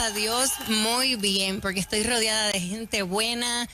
a Dios, muy bien, porque estoy rodeada de gente buena.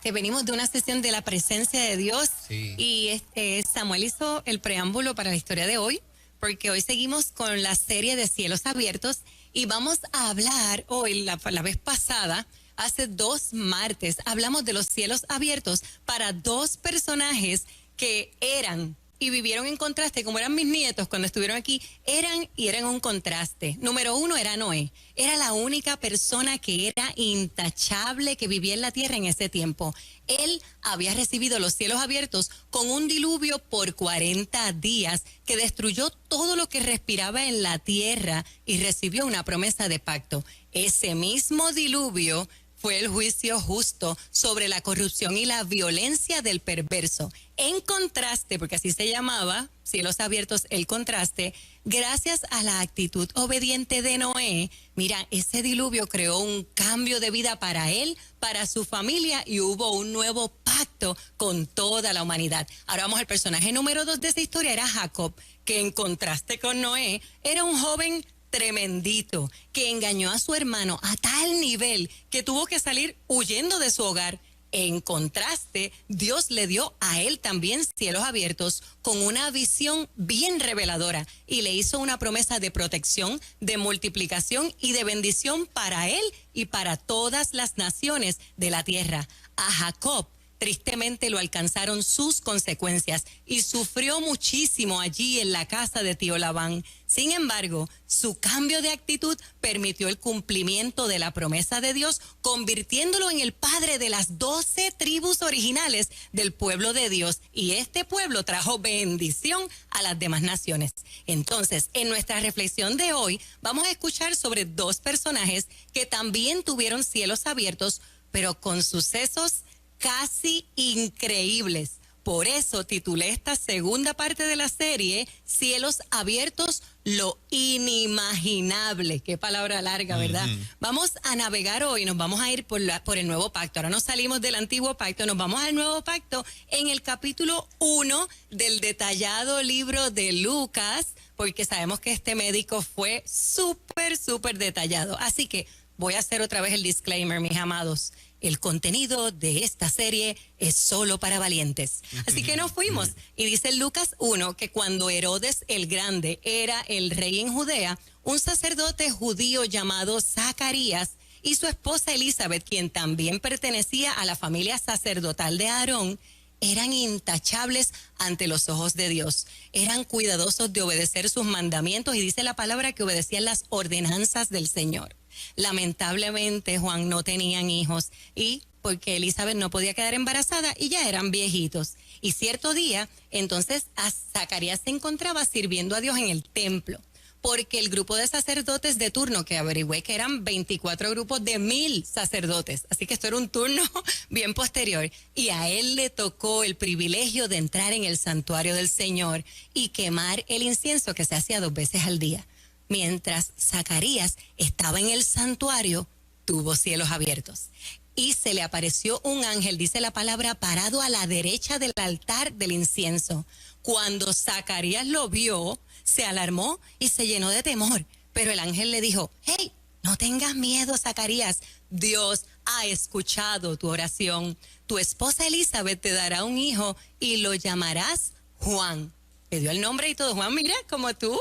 Venimos de una sesión de la presencia de Dios. Sí. Y Samuel hizo el preámbulo para la historia de hoy, porque hoy seguimos con la serie de Cielos Abiertos y vamos a hablar hoy, la vez pasada, hace 2 martes, hablamos de los cielos abiertos para 2 personajes que eran y vivieron en contraste, como eran mis nietos cuando estuvieron aquí, eran un contraste. Número 1 era Noé. Era la única persona que era intachable que vivía en la tierra en ese tiempo. Él había recibido los cielos abiertos con un diluvio por 40 días que destruyó todo lo que respiraba en la tierra y recibió una promesa de pacto. Ese mismo diluvio fue el juicio justo sobre la corrupción y la violencia del perverso. En contraste, porque así se llamaba, Cielos Abiertos, el contraste, gracias a la actitud obediente de Noé, mira, ese diluvio creó un cambio de vida para él, para su familia, y hubo un nuevo pacto con toda la humanidad. Ahora vamos al personaje número 2 de esa historia, era Jacob, que en contraste con Noé, era un joven tremendito, que engañó a su hermano a tal nivel que tuvo que salir huyendo de su hogar. En contraste, Dios le dio a él también cielos abiertos con una visión bien reveladora y le hizo una promesa de protección, de multiplicación y de bendición para él y para todas las naciones de la tierra. A Jacob tristemente lo alcanzaron sus consecuencias y sufrió muchísimo allí en la casa de tío Labán. Sin embargo, su cambio de actitud permitió el cumplimiento de la promesa de Dios, convirtiéndolo en el padre de las 12 tribus originales del pueblo de Dios. Y este pueblo trajo bendición a las demás naciones. Entonces, en nuestra reflexión de hoy, vamos a escuchar sobre 2 personajes que también tuvieron cielos abiertos, pero con sucesos casi increíbles. Por eso titulé esta segunda parte de la serie Cielos Abiertos, lo inimaginable. Qué palabra larga, ¿verdad? Vamos a navegar hoy, nos vamos a ir por el nuevo pacto. Ahora nos salimos del antiguo pacto, nos vamos al nuevo pacto en el capítulo 1 del detallado libro de Lucas, porque sabemos que este médico fue súper detallado. Así que voy a hacer otra vez el disclaimer, mis amados. El contenido de esta serie es solo para valientes. Así que nos fuimos. Y dice Lucas 1 que cuando Herodes el Grande era el rey en Judea, un sacerdote judío llamado Zacarías y su esposa Elizabeth, quien también pertenecía a la familia sacerdotal de Aarón, eran intachables ante los ojos de Dios. Eran cuidadosos de obedecer sus mandamientos y dice la palabra que obedecían las ordenanzas del Señor. Lamentablemente, Juan, no tenían hijos y porque Elizabeth no podía quedar embarazada y ya eran viejitos. Y cierto día, entonces, Zacarías se encontraba sirviendo a Dios en el templo, porque el grupo de sacerdotes de turno, que averigüé que eran 24 grupos de 1000 sacerdotes, así que esto era un turno bien posterior, y a él le tocó el privilegio de entrar en el santuario del Señor y quemar el incienso que se hacía 2 veces al día. Mientras Zacarías estaba en el santuario, tuvo cielos abiertos. Y se le apareció un ángel, dice la palabra, parado a la derecha del altar del incienso. Cuando Zacarías lo vio, se alarmó y se llenó de temor. Pero el ángel le dijo, hey, no tengas miedo, Zacarías. Dios ha escuchado tu oración. Tu esposa Elizabeth te dará un hijo y lo llamarás Juan. Le dio el nombre y todo. Juan, mira, como tú.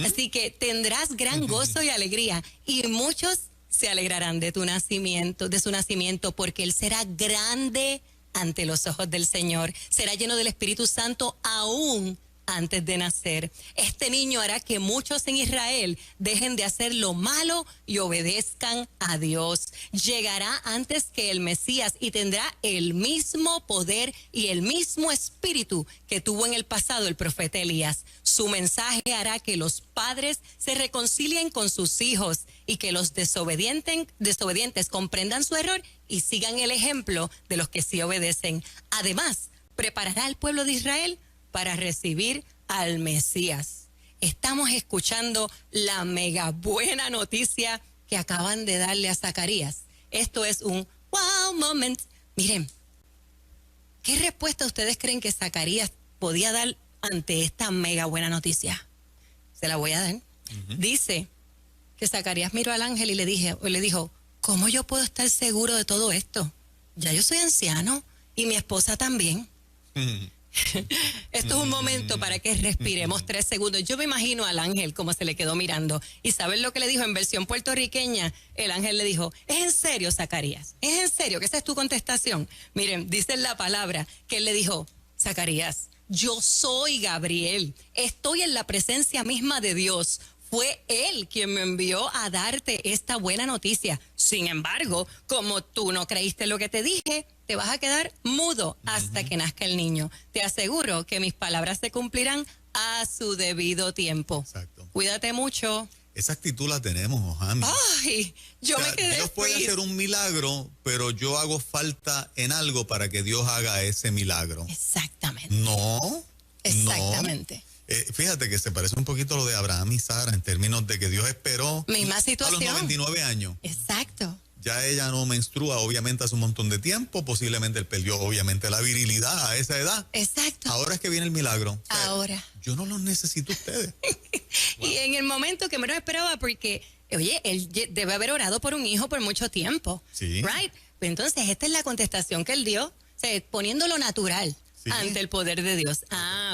Así que tendrás gran gozo y alegría. Y muchos se alegrarán de su nacimiento, porque él será grande ante los ojos del Señor. Será lleno del Espíritu Santo aún antes de nacer. Este niño hará que muchos en Israel dejen de hacer lo malo y obedezcan a Dios. Llegará antes que el Mesías y tendrá el mismo poder y el mismo espíritu que tuvo en el pasado el profeta Elías. Su mensaje hará que los padres se reconcilien con sus hijos y que los desobedientes comprendan su error y sigan el ejemplo de los que sí obedecen. Además, preparará al pueblo de Israel para recibir al Mesías. Estamos escuchando la mega buena noticia que acaban de darle a Zacarías. Esto es un wow moment. Miren, ¿qué respuesta ustedes creen que Zacarías podía dar ante esta mega buena noticia? Se la voy a dar. Dice que Zacarías miró al ángel y le dijo, ¿cómo yo puedo estar seguro de todo esto? Ya yo soy anciano y mi esposa también. Esto es un momento para que respiremos 3 segundos. Yo me imagino al ángel como se le quedó mirando. ¿Y saben lo que le dijo en versión puertorriqueña? El ángel le dijo, ¿es en serio, Zacarías? ¿Es en serio? Que esa es tu contestación. Miren, dice en la palabra que él le dijo, Zacarías, yo soy Gabriel. Estoy en la presencia misma de Dios. Fue Él quien me envió a darte esta buena noticia. Sin embargo, como tú no creíste lo que te dije, te vas a quedar mudo hasta que nazca el niño. Te aseguro que mis palabras se cumplirán a su debido tiempo. Exacto. Cuídate mucho. Esa actitud la tenemos, Ojami. Ay, yo me quedé. Dios puede hacer un milagro, pero yo hago falta en algo para que Dios haga ese milagro. Exactamente. No. Exactamente. No. Fíjate que se parece un poquito a lo de Abraham y Sara en términos de que Dios esperó Misma situación. a los 99 años. Exacto. Ya ella no menstrua, obviamente, hace un montón de tiempo. Posiblemente él perdió, obviamente, la virilidad a esa edad. Exacto. Ahora es que viene el milagro. O sea, ahora. Yo no los necesito a ustedes. Wow. Y en el momento que menos esperaba, porque, oye, él debe haber orado por un hijo por mucho tiempo. Sí. Right? Pues entonces, esta es la contestación que él dio, o sea, poniendo lo natural ante el poder de Dios.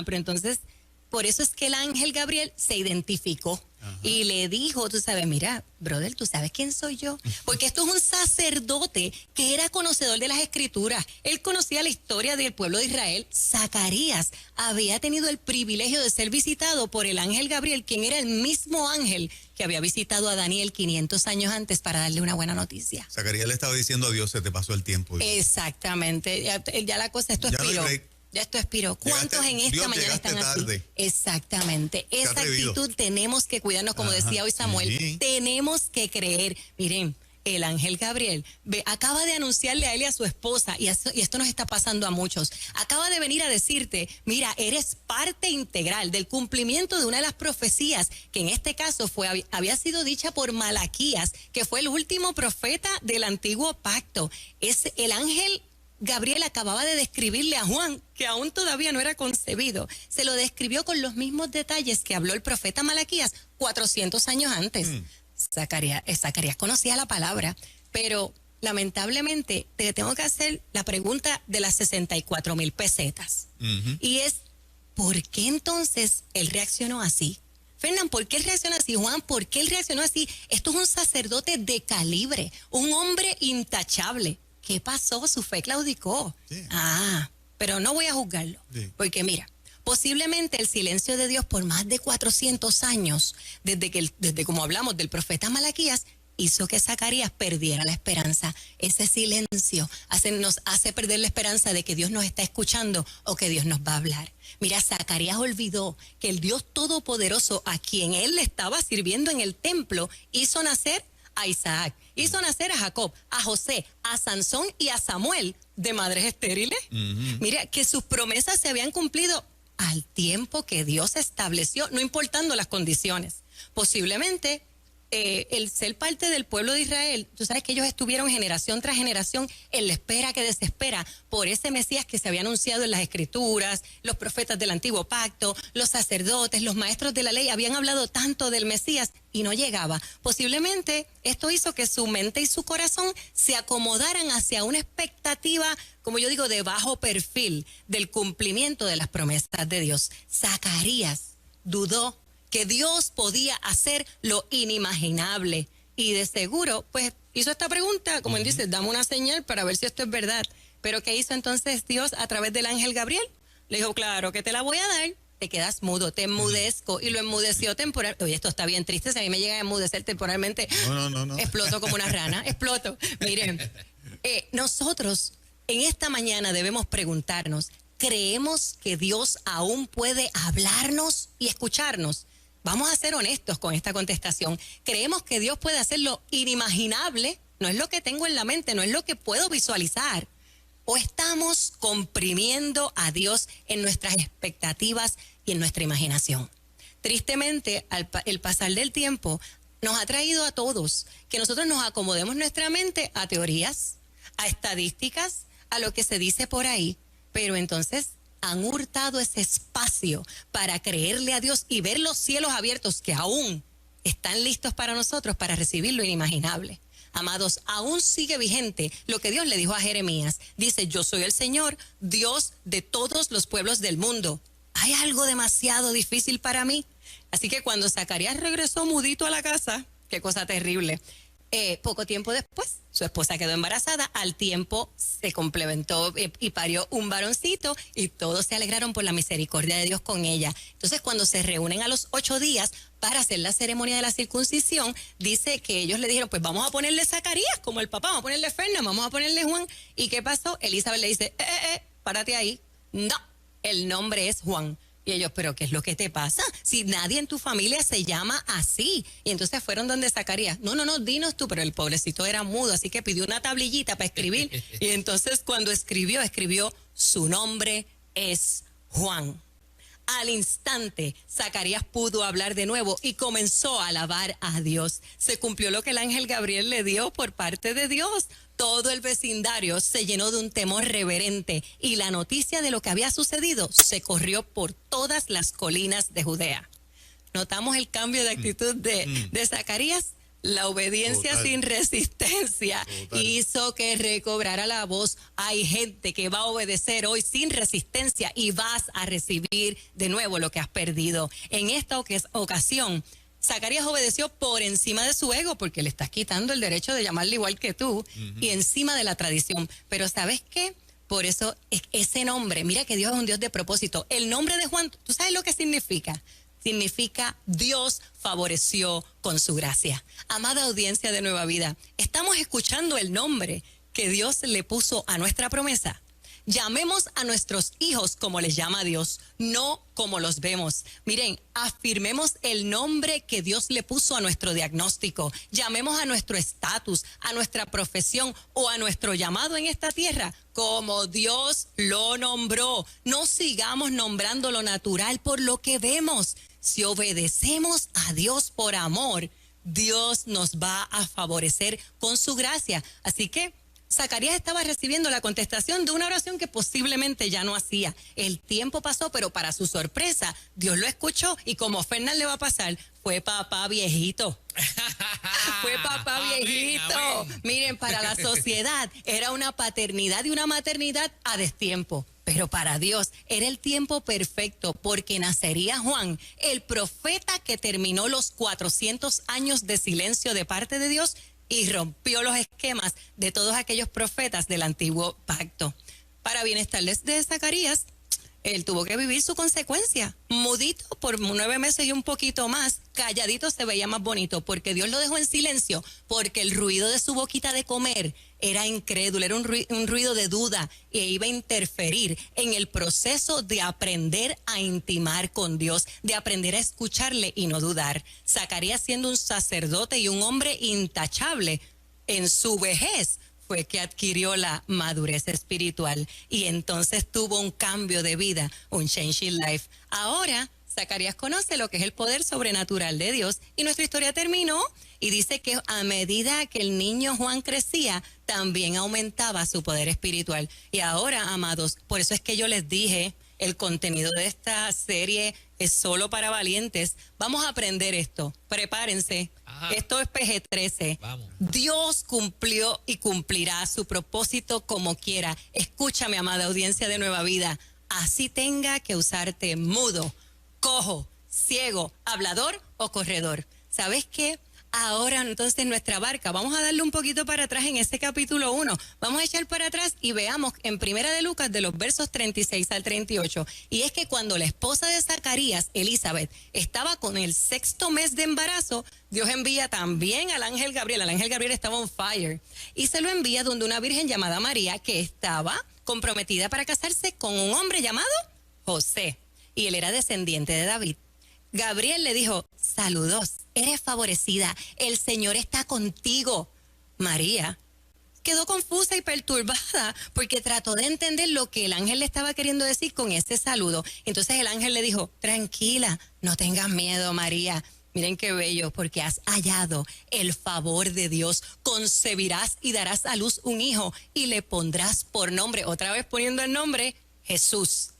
Pero entonces, por eso es que el ángel Gabriel se identificó. Ajá. Y le dijo, tú sabes, mira, brother, ¿tú sabes quién soy yo? Porque esto es un sacerdote que era conocedor de las escrituras. Él conocía la historia del pueblo de Israel. Zacarías había tenido el privilegio de ser visitado por el ángel Gabriel, quien era el mismo ángel que había visitado a Daniel 500 años antes para darle una buena noticia. Zacarías le estaba diciendo a Dios, se te pasó el tiempo. Exactamente. Ya la cosa, esto expiró. Ya esto expiró. ¿Cuántos en esta mañana están tarde. así? Exactamente. Esa actitud tenemos que cuidarnos, como decía hoy Samuel. Tenemos que creer. Miren, el ángel Gabriel acaba de anunciarle a él y a su esposa, y esto nos está pasando a muchos, acaba de venir a decirte, mira, eres parte integral del cumplimiento de una de las profecías, que en este caso había sido dicha por Malaquías, que fue el último profeta del antiguo pacto. Es el ángel Gabriel acababa de describirle a Juan, que aún todavía no era concebido. Se lo describió con los mismos detalles que habló el profeta Malaquías 400 años antes. Zacarías conocía la palabra, pero lamentablemente te tengo que hacer la pregunta de las 64,000 pesetas. Y es, ¿por qué entonces él reaccionó así? Fernán, ¿por qué él reaccionó así? Juan, ¿por qué él reaccionó así? Esto es un sacerdote de calibre, un hombre intachable. ¿Qué pasó? Su fe claudicó. Sí. Pero no voy a juzgarlo. Sí. Porque mira, posiblemente el silencio de Dios por más de 400 años, desde como hablamos del profeta Malaquías, hizo que Zacarías perdiera la esperanza. Ese silencio nos hace perder la esperanza de que Dios nos está escuchando o que Dios nos va a hablar. Mira, Zacarías olvidó que el Dios Todopoderoso, a quien él le estaba sirviendo en el templo, hizo nacer a Isaac, hizo nacer a Jacob, a José, a Sansón y a Samuel de madres estériles. Mira, que sus promesas se habían cumplido al tiempo que Dios estableció, no importando las condiciones. Posiblemente el ser parte del pueblo de Israel, tú sabes que ellos estuvieron generación tras generación en la espera que desespera por ese Mesías que se había anunciado en las Escrituras, los profetas del Antiguo Pacto, los sacerdotes, los maestros de la ley habían hablado tanto del Mesías y no llegaba. Posiblemente esto hizo que su mente y su corazón se acomodaran hacia una expectativa, como yo digo, de bajo perfil del cumplimiento de las promesas de Dios. Zacarías dudó que Dios podía hacer lo inimaginable. Y de seguro, pues, hizo esta pregunta, como él dice, dame una señal para ver si esto es verdad. Pero ¿qué hizo entonces Dios a través del ángel Gabriel? Le dijo, claro que te la voy a dar, te quedas mudo, te enmudezco. Y lo enmudeció temporalmente. Oye, esto está bien triste, si a mí me llega a enmudecer temporalmente, no. Exploto como una rana, exploto. Miren, nosotros en esta mañana debemos preguntarnos, ¿creemos que Dios aún puede hablarnos y escucharnos? Vamos a ser honestos con esta contestación. ¿Creemos que Dios puede hacer lo inimaginable? No es lo que tengo en la mente, no es lo que puedo visualizar. ¿O estamos comprimiendo a Dios en nuestras expectativas y en nuestra imaginación? Tristemente, el pasar del tiempo nos ha traído a todos que nosotros nos acomodemos nuestra mente a teorías, a estadísticas, a lo que se dice por ahí, pero entonces han hurtado ese espacio para creerle a Dios y ver los cielos abiertos que aún están listos para nosotros para recibir lo inimaginable. Amados, aún sigue vigente lo que Dios le dijo a Jeremías. Dice, yo soy el Señor, Dios de todos los pueblos del mundo. ¿Hay algo demasiado difícil para mí? Así que cuando Zacarías regresó mudito a la casa, qué cosa terrible, poco tiempo después, su esposa quedó embarazada, al tiempo se complementó y parió un varoncito y todos se alegraron por la misericordia de Dios con ella. Entonces, cuando se reúnen a los 8 días para hacer la ceremonia de la circuncisión, dice que ellos le dijeron, pues vamos a ponerle Zacarías como el papá, vamos a ponerle Fernan, vamos a ponerle Juan. ¿Y qué pasó? Elizabeth le dice, párate ahí. No, el nombre es Juan. Y ellos, ¿pero qué es lo que te pasa? Si nadie en tu familia se llama así. Y entonces fueron donde Zacarías. No, dinos tú, pero el pobrecito era mudo, así que pidió una tablillita para escribir. Y entonces cuando escribió, su nombre es Juan. Al instante, Zacarías pudo hablar de nuevo y comenzó a alabar a Dios. Se cumplió lo que el ángel Gabriel le dio por parte de Dios. Todo el vecindario se llenó de un temor reverente y la noticia de lo que había sucedido se corrió por todas las colinas de Judea. ¿Notamos el cambio de actitud de Zacarías? La obediencia sin resistencia hizo que recobrara la voz. Hay gente que va a obedecer hoy sin resistencia y vas a recibir de nuevo lo que has perdido. En esta ocasión, Zacarías obedeció por encima de su ego porque le estás quitando el derecho de llamarle igual que tú y encima de la tradición. Pero ¿sabes qué? Por eso ese nombre, mira que Dios es un Dios de propósito. El nombre de Juan, ¿tú sabes lo que significa? Significa Dios favoreció con su gracia. Amada audiencia de Nueva Vida, estamos escuchando el nombre que Dios le puso a nuestra promesa. Llamemos a nuestros hijos como les llama Dios, no como los vemos. Miren, afirmemos el nombre que Dios le puso a nuestro diagnóstico. Llamemos a nuestro estatus, a nuestra profesión o a nuestro llamado en esta tierra como Dios lo nombró. No sigamos nombrando lo natural por lo que vemos. Si obedecemos a Dios por amor, Dios nos va a favorecer con su gracia. Así que Zacarías estaba recibiendo la contestación de una oración que posiblemente ya no hacía. El tiempo pasó, pero para su sorpresa, Dios lo escuchó y como Fernan le va a pasar, fue papá viejito. Fue papá viejito. Amén. Miren, para la sociedad era una paternidad y una maternidad a destiempo. Pero para Dios era el tiempo perfecto porque nacería Juan, el profeta que terminó los 400 años de silencio de parte de Dios y rompió los esquemas de todos aquellos profetas del antiguo pacto. Para bienestar de Zacarías, él tuvo que vivir su consecuencia. Mudito por 9 meses y un poquito más, calladito se veía más bonito, porque Dios lo dejó en silencio, porque el ruido de su boquita de comer era incrédulo, era un ruido de duda e iba a interferir en el proceso de aprender a intimar con Dios, de aprender a escucharle y no dudar. Zacarías, siendo un sacerdote y un hombre intachable en su vejez, fue que adquirió la madurez espiritual y entonces tuvo un cambio de vida, un change in life. Ahora, Zacarías conoce lo que es el poder sobrenatural de Dios y nuestra historia terminó y dice que a medida que el niño Juan crecía, también aumentaba su poder espiritual. Y ahora, amados, por eso es que yo les dije, el contenido de esta serie es solo para valientes. Vamos a aprender esto. Prepárense. Ajá. Esto es PG-13. Vamos. Dios cumplió y cumplirá su propósito como quiera. Escúchame, amada audiencia de Nueva Vida. Así tenga que usarte mudo, cojo, ciego, hablador o corredor. ¿Sabes qué? Ahora entonces nuestra barca, vamos a darle un poquito para atrás en ese capítulo 1. Vamos a echar para atrás y veamos en Primera de Lucas de los versos 36 al 38. Y es que cuando la esposa de Zacarías, Elizabeth, estaba con el 6º mes de embarazo, Dios envía también al ángel Gabriel. El ángel Gabriel estaba on fire. Y se lo envía donde una virgen llamada María que estaba comprometida para casarse con un hombre llamado José. Y él era descendiente de David. Gabriel le dijo, saludos, eres favorecida, el Señor está contigo. María quedó confusa y perturbada porque trató de entender lo que el ángel le estaba queriendo decir con ese saludo. Entonces el ángel le dijo, tranquila, no tengas miedo, María. Miren qué bello, porque has hallado el favor de Dios. Concebirás y darás a luz un hijo y le pondrás por nombre, otra vez poniendo el nombre, Jesús.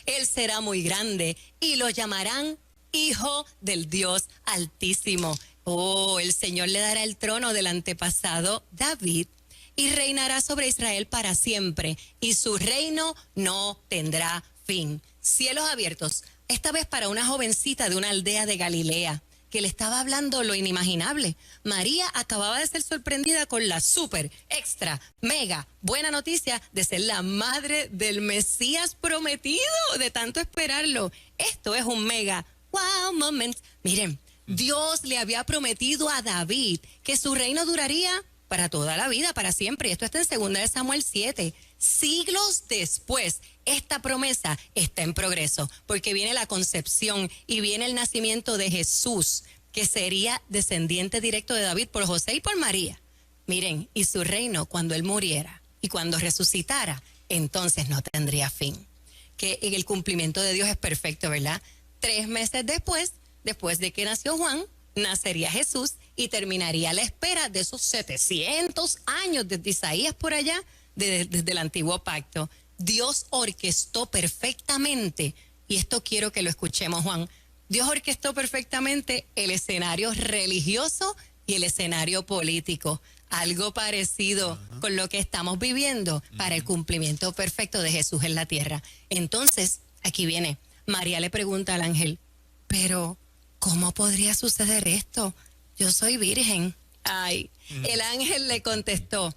Él será muy grande y lo llamarán Hijo del Dios Altísimo. Oh, el Señor le dará el trono del antepasado David y reinará sobre Israel para siempre, y su reino no tendrá fin. Cielos abiertos, esta vez para una jovencita de una aldea de Galilea, que le estaba hablando lo inimaginable. María acababa de ser sorprendida con la súper, extra, mega, buena noticia de ser la madre del Mesías prometido, de tanto esperarlo. Esto es un mega wow moment. Miren, Dios le había prometido a David que su reino duraría para toda la vida, para siempre. Y esto está en 2 Samuel 7. Siglos después, esta promesa está en progreso, porque viene la concepción y viene el nacimiento de Jesús, que sería descendiente directo de David por José y por María. Miren, y su reino, cuando él muriera y cuando resucitara, entonces no tendría fin. Que el cumplimiento de Dios es perfecto, ¿verdad? 3 meses después de que nació Juan, nacería Jesús y terminaría la espera de esos 700 años desde Isaías por allá, desde el antiguo pacto. Dios orquestó perfectamente, y esto quiero que lo escuchemos, Juan. Dios orquestó perfectamente el escenario religioso y el escenario político. Algo parecido con lo que estamos viviendo para el cumplimiento perfecto de Jesús en la tierra. Entonces, aquí viene. María le pregunta al ángel, pero ¿cómo podría suceder esto? Yo soy virgen. Ay, el ángel le contestó,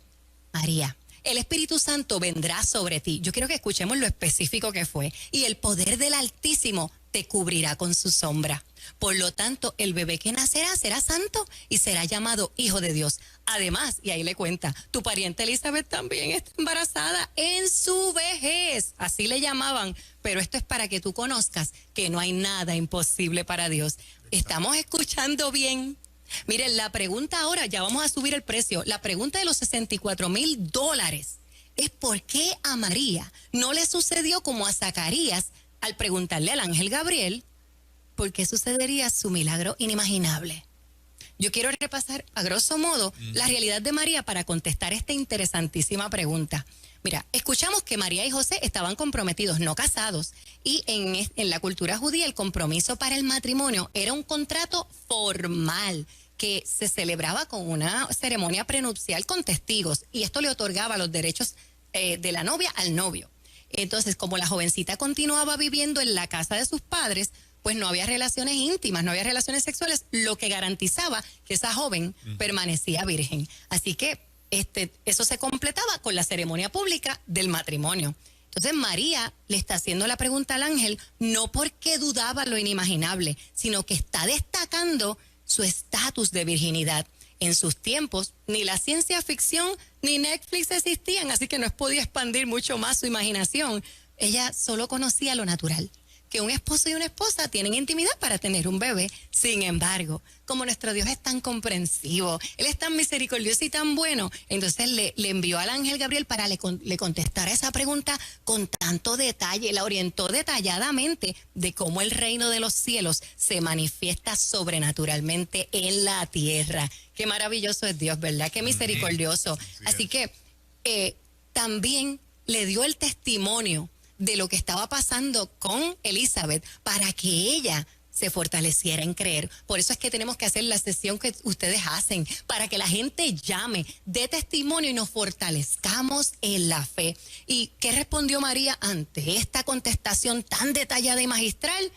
María, el Espíritu Santo vendrá sobre ti. Yo quiero que escuchemos lo específico que fue. Y el poder del Altísimo te cubrirá con su sombra. Por lo tanto, el bebé que nacerá será santo y será llamado Hijo de Dios. Además, y ahí le cuenta, tu pariente Elizabeth también está embarazada en su vejez. Así le llamaban. Pero esto es para que tú conozcas que no hay nada imposible para Dios. ¿Estamos escuchando bien? Miren, la pregunta ahora, ya vamos a subir el precio. La pregunta de los $64,000 es ¿por qué a María no le sucedió como a Zacarías al preguntarle al ángel Gabriel por qué sucedería su milagro inimaginable? Yo quiero repasar a grosso modo la realidad de María para contestar esta interesantísima pregunta. Mira, escuchamos que María y José estaban comprometidos, no casados, y en la cultura judía el compromiso para el matrimonio era un contrato formal que se celebraba con una ceremonia prenupcial con testigos, y esto le otorgaba los derechos de la novia al novio. Entonces, como la jovencita continuaba viviendo en la casa de sus padres, pues no había relaciones íntimas, no había relaciones sexuales, lo que garantizaba que esa joven permanecía virgen. Así que eso se completaba con la ceremonia pública del matrimonio. Entonces María le está haciendo la pregunta al ángel, no porque dudaba lo inimaginable, sino que está destacando su estatus de virginidad. En sus tiempos, ni la ciencia ficción ni Netflix existían, así que no podía expandir mucho más su imaginación. Ella solo conocía lo natural, que un esposo y una esposa tienen intimidad para tener un bebé. Sin embargo, como nuestro Dios es tan comprensivo, Él es tan misericordioso y tan bueno, entonces le envió al ángel Gabriel para le contestar esa pregunta con tanto detalle, la orientó detalladamente de cómo el reino de los cielos se manifiesta sobrenaturalmente en la tierra. Qué maravilloso es Dios, ¿verdad? Qué misericordioso. Así que también le dio el testimonio de lo que estaba pasando con Elizabeth para que ella se fortaleciera en creer. Por eso es que tenemos que hacer la sesión que ustedes hacen, para que la gente llame, dé testimonio y nos fortalezcamos en la fe. ¿Y qué respondió María ante esta contestación tan detallada y magistral?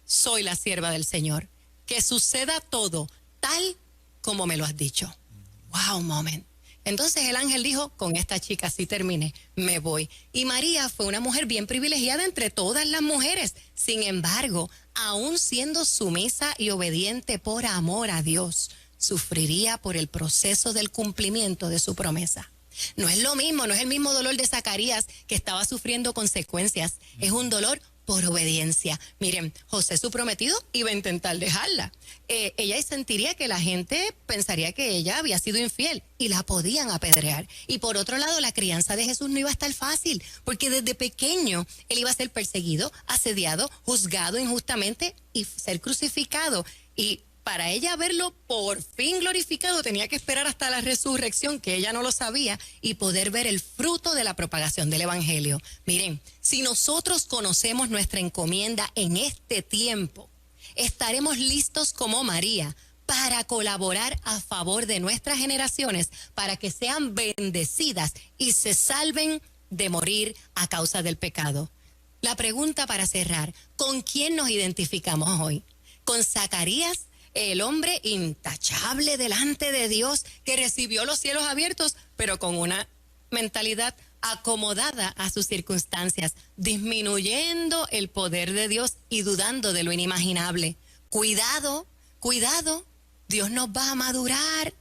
Soy la sierva del Señor. Que suceda todo tal como me lo has dicho. Wow, moment. Entonces el ángel dijo, con esta chica sí terminé, me voy. Y María fue una mujer bien privilegiada entre todas las mujeres. Sin embargo, aún siendo sumisa y obediente por amor a Dios, sufriría por el proceso del cumplimiento de su promesa. No es lo mismo, no es el mismo dolor de Zacarías, que estaba sufriendo consecuencias. Es un dolor por obediencia. Miren, José, su prometido, iba a intentar dejarla. Ella sentiría que la gente pensaría que ella había sido infiel y la podían apedrear. Y por otro lado, la crianza de Jesús no iba a estar fácil, porque desde pequeño él iba a ser perseguido, asediado, juzgado injustamente y ser crucificado. Y para ella verlo por fin glorificado, tenía que esperar hasta la resurrección, que ella no lo sabía, y poder ver el fruto de la propagación del evangelio. Miren, si nosotros conocemos nuestra encomienda en este tiempo, estaremos listos como María para colaborar a favor de nuestras generaciones, para que sean bendecidas y se salven de morir a causa del pecado. La pregunta para cerrar, ¿con quién nos identificamos hoy? ¿Con Zacarías, el hombre intachable delante de Dios, que recibió los cielos abiertos, pero con una mentalidad acomodada a sus circunstancias, disminuyendo el poder de Dios y dudando de lo inimaginable? Cuidado, cuidado, Dios nos va a madurar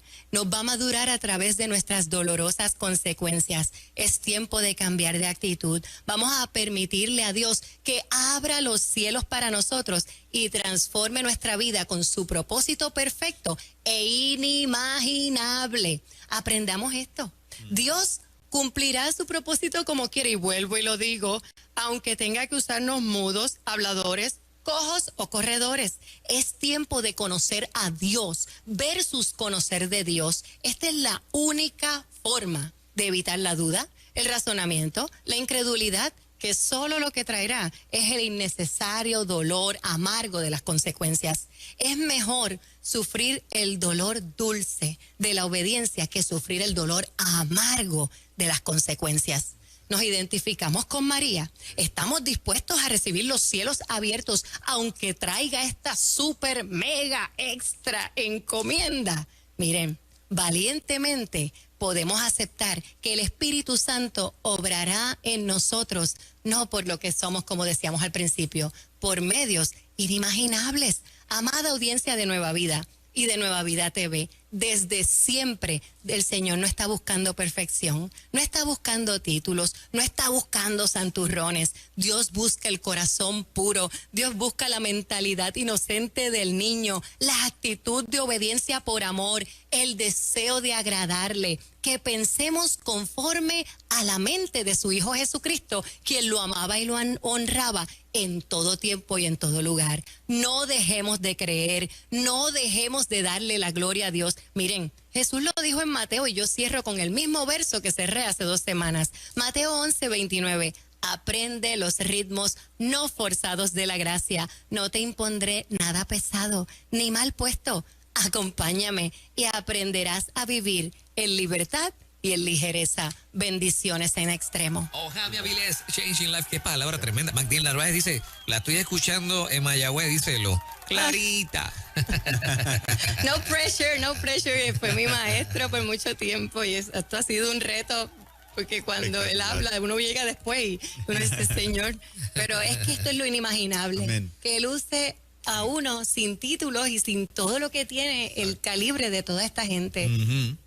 a través de nuestras dolorosas consecuencias. Es tiempo de cambiar de actitud. Vamos a permitirle a Dios que abra los cielos para nosotros y transforme nuestra vida con su propósito perfecto e inimaginable. Aprendamos esto. Dios cumplirá su propósito como quiere, y vuelvo y lo digo, aunque tenga que usarnos mudos, habladores, cojos o corredores. Es tiempo de conocer a Dios versus conocer de Dios. Esta es la única forma de evitar la duda, el razonamiento, la incredulidad, que solo lo que traerá es el innecesario dolor amargo de las consecuencias. Es mejor sufrir el dolor dulce de la obediencia que sufrir el dolor amargo de las consecuencias. Nos identificamos con María. Estamos dispuestos a recibir los cielos abiertos, aunque traiga esta super mega extra encomienda. Miren, valientemente podemos aceptar que el Espíritu Santo obrará en nosotros, no por lo que somos, como decíamos al principio, por medios inimaginables. Amada audiencia de Nueva Vida y de Nueva Vida TV, desde siempre el Señor no está buscando perfección, no está buscando títulos, no está buscando santurrones. Dios busca el corazón puro, Dios busca la mentalidad inocente del niño, la actitud de obediencia por amor, el deseo de agradarle, que pensemos conforme a la mente de su Hijo Jesucristo, quien lo amaba y lo honraba en todo tiempo y en todo lugar. No dejemos de creer, no dejemos de darle la gloria a Dios. Miren, Jesús lo dijo en Mateo, y yo cierro con el mismo verso que cerré hace 2 semanas. Mateo 11:29. Aprende los ritmos no forzados de la gracia. No te impondré nada pesado ni mal puesto. Acompáñame y aprenderás a vivir en libertad y en ligereza. Bendiciones en extremo. Ohami Avilés, Changing Life, qué palabra tremenda. Magdalena Narváez dice, la estoy escuchando en Mayagüez, díselo. Clarita. No pressure. Fue mi maestro por mucho tiempo y esto ha sido un reto. Porque cuando él habla, uno llega después y uno dice, Señor, pero es que esto es lo inimaginable. Amén. Que él use a uno sin títulos y sin todo lo que tiene el calibre de toda esta gente.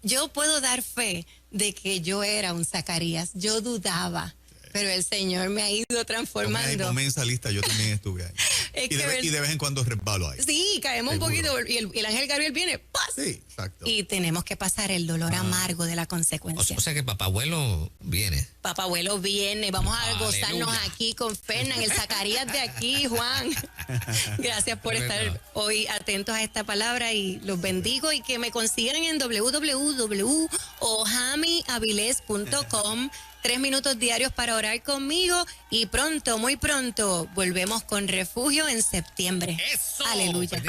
Yo puedo dar fe de que yo era un Zacarías. Yo dudaba, pero el Señor me ha ido transformando. Ponme en esa lista, yo también estuve ahí. Y de vez en cuando resbalo ahí. Sí, caemos Seguro. un poquito y el ángel Gabriel viene, ¡paz! Sí, exacto. Y tenemos que pasar el dolor amargo de la consecuencia. O sea que papá abuelo viene. Papá abuelo viene, vamos a gozarnos Aleluya. aquí con Fernan, el Zacarías de aquí, Juan. Gracias por estar hoy atentos a esta palabra y los bendigo, y que me consigan en www.ohamiavilés.com. 3 minutos diarios para orar conmigo, y pronto, muy pronto, volvemos con Refugio en septiembre. ¡Eso! Aleluya.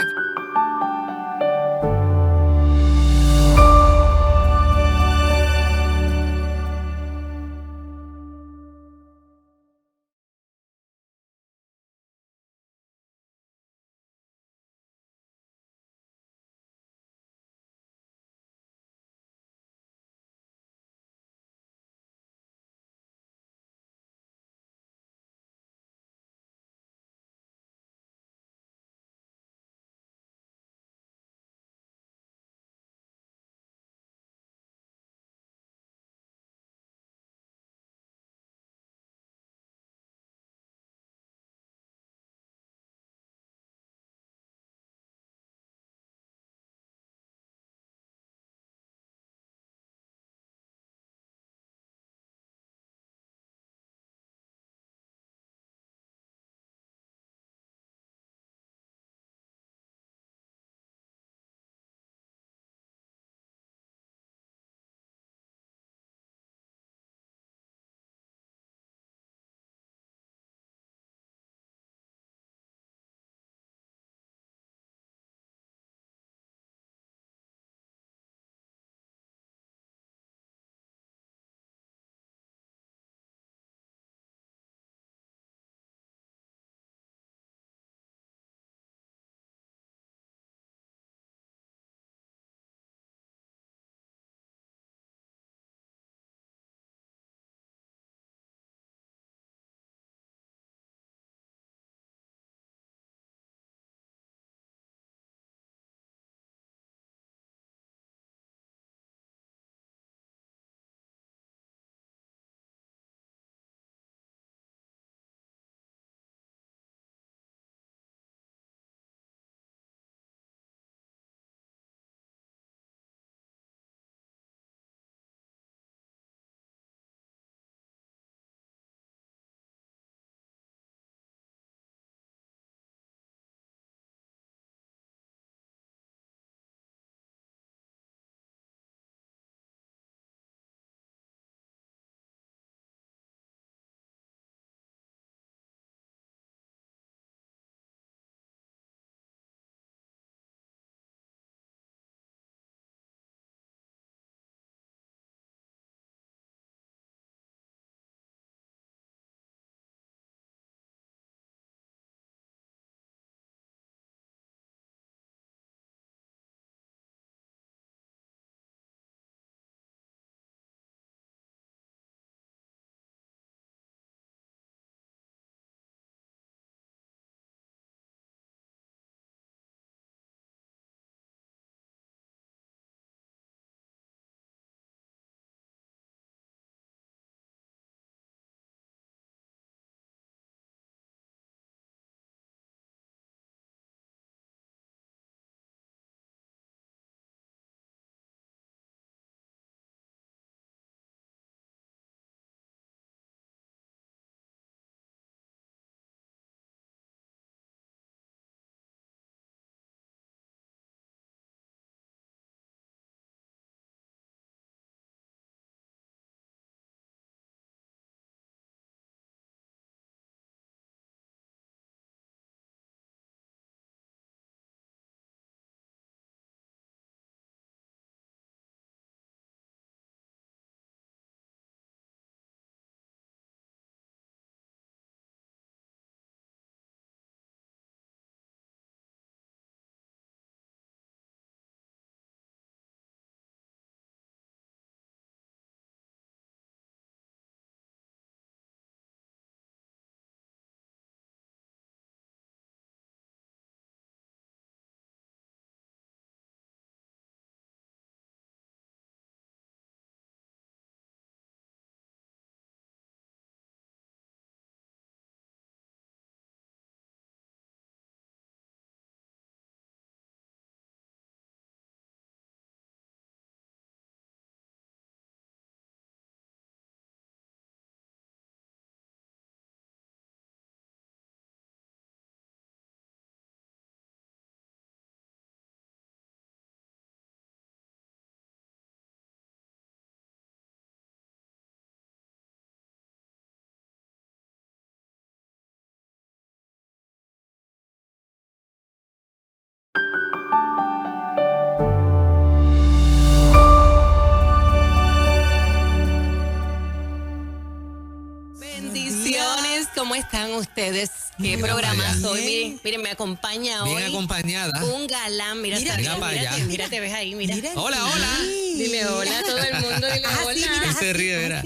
están ustedes? ¿Qué Mira programa para allá. soy? Miren, me acompaña Bien hoy acompañada. un galán. Mira, Mira, está mira bien, para allá. mira, te ves ahí, mira. Hola, hola. Dile hola a todo el mundo, dile Ah, sí, hola. mira, Él se ríe, verá.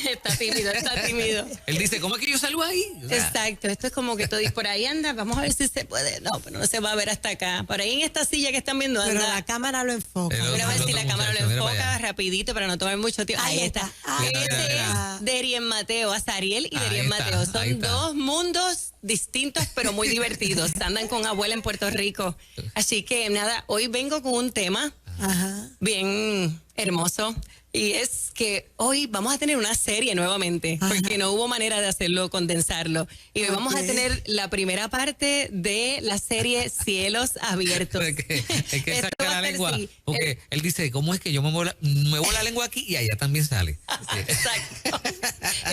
Está tímido, está tímido. Él dice, ¿cómo es que yo salgo ahí? O sea, Exacto, esto es como que tú dices, por ahí anda, vamos a ver si se puede. No, pero no se va a ver hasta acá. Por ahí en esta silla que están viendo, Pero anda. la cámara lo enfoca. El Mira a ver otro si la cámara lo muchacho, mira para enfoca allá. rapidito para no tomar mucho tiempo. Ahí Ahí está. está. Mira, Este mira, mira. es Derien Mateo, Azariel y Ahí Derien está, Mateo. ahí Son está. dos mundos distintos pero muy divertidos. Andan con abuela en Puerto Rico. Así que nada, hoy vengo con un tema Ajá. bien hermoso. Y es que hoy vamos a tener una serie nuevamente, porque no hubo manera de hacerlo, condensarlo. Y hoy vamos a Ok. tener la primera parte de la serie Cielos Abiertos. Es que Esto saca va la a ser, lengua. sí, Porque él dice, ¿cómo es que yo muevo la lengua aquí y allá también sale? Sí. Exacto.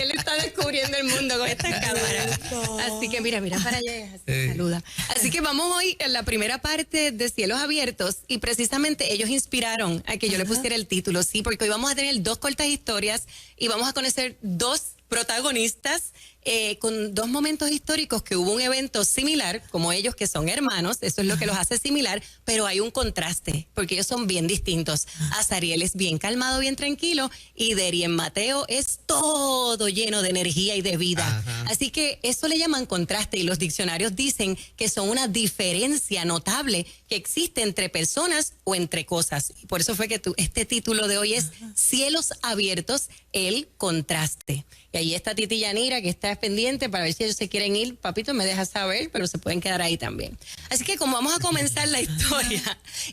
Él está descubriendo el mundo con esta cámara. Así que mira para allá. Saluda. Así que vamos hoy en la primera parte de Cielos Abiertos y precisamente ellos inspiraron a que yo le pusiera el título, sí, porque hoy vamos a tener dos cortas historias y vamos a conocer dos protagonistas con dos momentos históricos que hubo un evento similar, como ellos que son hermanos, eso es lo que los hace similar, pero hay un contraste, porque ellos son bien distintos. Azariel es bien calmado, bien tranquilo, y Derien Mateo es todo lleno de energía y de vida. Ajá. Así que eso le llaman contraste, y los diccionarios dicen que son una diferencia notable que existe entre personas o entre cosas. Y por eso fue que este título de hoy es Cielos Abiertos, el contraste. Y ahí está Titi Yanira, que está pendiente para ver si ellos se quieren ir. Papito, me deja saber, pero se pueden quedar ahí también. Así que como vamos a comenzar la historia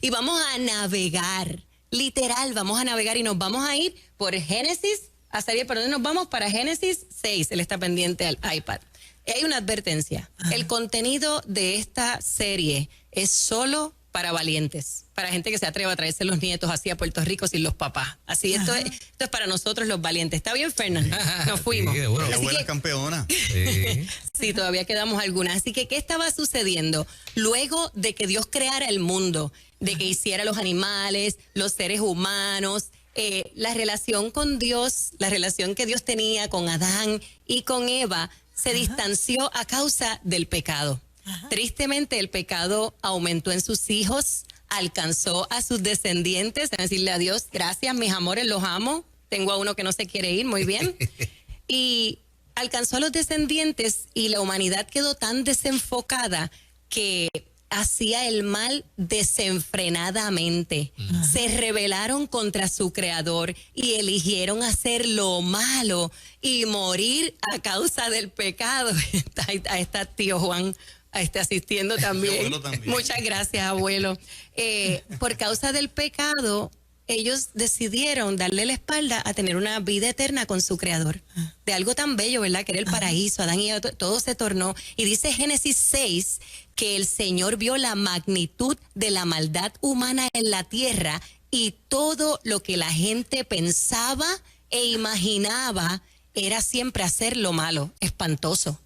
y vamos a navegar, literal, vamos a navegar y nos vamos a ir por Génesis, a salir, ¿por dónde nos vamos? Para Génesis 6, él está pendiente al iPad. Y hay una advertencia. El contenido de esta serie es solo para valientes, para gente que se atreva a traerse los nietos así a Puerto Rico sin los papás. Así, esto es para nosotros los valientes. ¿Está bien, Fernando? Nos fuimos. Sí, seguro. Mi Así abuela que- es campeona. Sí. Sí, todavía quedamos algunas. Así que, ¿qué estaba sucediendo? Luego de que Dios creara el mundo, de que hiciera los animales, los seres humanos, la relación con Dios, la relación que Dios tenía con Adán y con Eva, se distanció a causa del pecado. Tristemente, el pecado aumentó en sus hijos, alcanzó a sus descendientes, a decirle a Dios, gracias, mis amores, los amo. Tengo a uno que no se quiere ir, muy bien. Y alcanzó a los descendientes y la humanidad quedó tan desenfocada que hacía el mal desenfrenadamente. Se rebelaron contra su creador y eligieron hacer lo malo y morir a causa del pecado. Ahí está tío Juan asistiendo también. abuelo también. Muchas gracias, abuelo. Por causa del pecado, ellos decidieron darle la espalda a tener una vida eterna con su creador. De algo tan bello, ¿verdad? Que era el paraíso, Adán y Eva, todo se tornó. Y dice Génesis 6 que el Señor vio la magnitud de la maldad humana en la tierra y todo lo que la gente pensaba e imaginaba era siempre hacer lo malo, espantoso.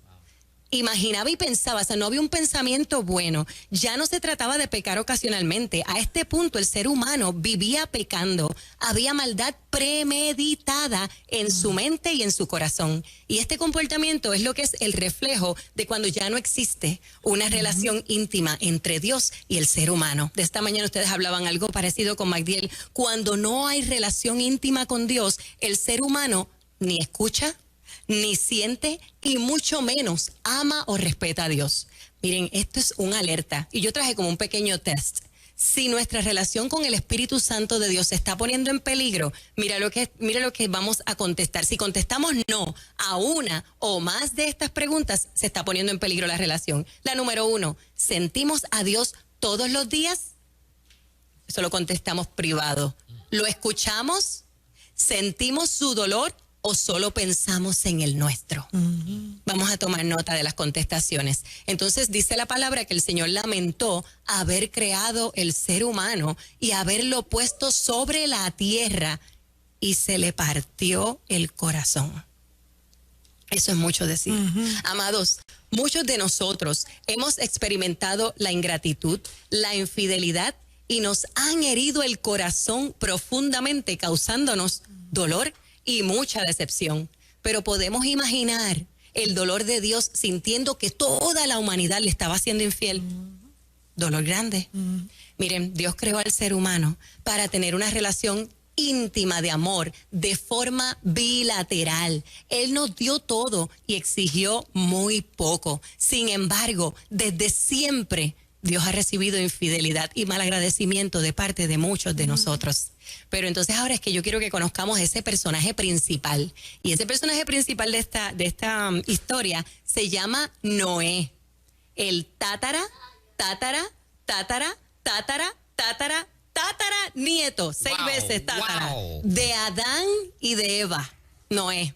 Imaginaba y pensaba, o sea, no había un pensamiento bueno. Ya no se trataba de pecar ocasionalmente. A este punto el ser humano vivía pecando. Había maldad premeditada en su mente y en su corazón. Y este comportamiento es lo que es el reflejo de cuando ya no existe una relación íntima entre Dios y el ser humano. De esta mañana ustedes hablaban algo parecido con Magdiel. Cuando no hay relación íntima con Dios, el ser humano ni escucha, ni siente y mucho menos ama o respeta a Dios. Miren, esto es una alerta y yo traje como un pequeño test. Si nuestra relación con el Espíritu Santo de Dios se está poniendo en peligro, mira lo que vamos a contestar. Si contestamos no a una o más de estas preguntas, se está poniendo en peligro la relación. La número 1, ¿sentimos a Dios todos los días? Eso lo contestamos privado. ¿Lo escuchamos? ¿Sentimos su dolor? ¿O solo pensamos en el nuestro? Vamos a tomar nota de las contestaciones. Entonces dice la palabra que el Señor lamentó haber creado el ser humano y haberlo puesto sobre la tierra y se le partió el corazón. Eso es mucho decir. Amados, muchos de nosotros hemos experimentado la ingratitud, la infidelidad y nos han herido el corazón profundamente, causándonos dolor y mucha decepción. Pero podemos imaginar el dolor de Dios sintiendo que toda la humanidad le estaba siendo infiel. Dolor grande. Miren, Dios creó al ser humano para tener una relación íntima de amor de forma bilateral. Él nos dio todo y exigió muy poco. Sin embargo, desde siempre Dios ha recibido infidelidad y malagradecimiento de parte de muchos de nosotros. Pero entonces ahora es que yo quiero que conozcamos ese personaje principal. Y ese personaje principal de esta historia se llama Noé. El tatara nieto, 6 veces tatara, de Adán y de Eva. Noé.